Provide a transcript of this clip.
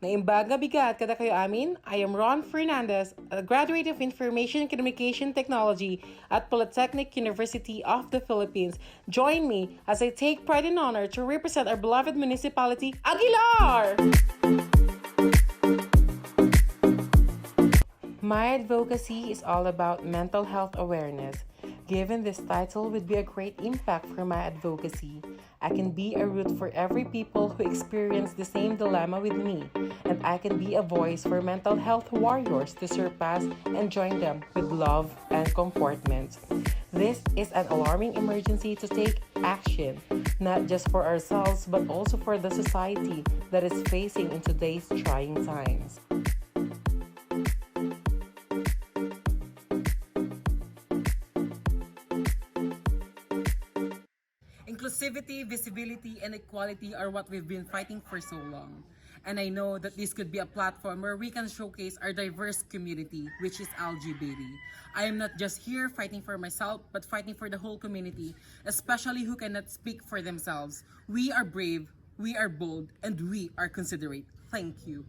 Naimbaga bigat kada kayo amin, I am Ron Fernandez, a graduate of Information and Communication Technology at Polytechnic University of the Philippines. Join me as I take pride and honor to represent our beloved municipality, Aguilar! My advocacy is all about mental health awareness. Given this title would be a great impact for my advocacy. I can be a root for every people who experience the same dilemma with me, and I can be a voice for mental health warriors to surpass and join them with love and comfortment. This is an alarming emergency to take action, not just for ourselves but also for the society that is facing in today's trying times. Inclusivity, visibility, and equality are what we've been fighting for so long. And I know that this could be a platform where we can showcase our diverse community, which is LGBT. I am not just here fighting for myself, but fighting for the whole community, especially who cannot speak for themselves. We are brave, we are bold, and we are considerate. Thank you.